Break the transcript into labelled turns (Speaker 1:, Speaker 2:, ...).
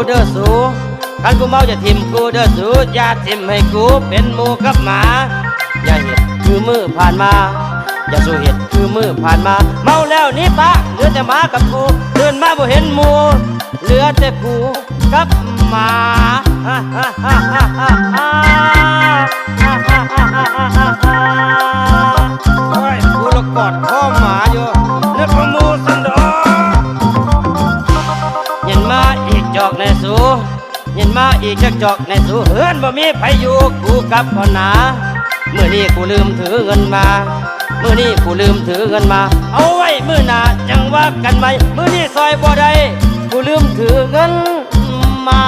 Speaker 1: เด้อสูคันกูเมาจะทิมกูเด้อสูอย่าทิมให้กูเป็นหมูกับหมาอย่าเห็ดคือมือผ่านมาอย่าสู้เห็ดคือมือผ่านมาเมาแล้วนี่ปะเหลือแต่หมากับกูเดินมาบ่เห็นหมูเหลือแต่กูกับหมาโอ้ยกูละกอดข้อหมาอยู่นึกว่าหมูสันดอเย็นมาอีกจอกในสูเย็นมาอีกจักจอกในสูเฮือนบ่มีไผอยู่กูกับพ่อหนาเมื่อนี้กูลืมถือเงินมาเมื่อนี้กูลืมถือเงินมาเอาไว้มื้อหน้าจังว่ากันไหมมื้อนี้ซอยบ่ได้กูลืมถือเงินมา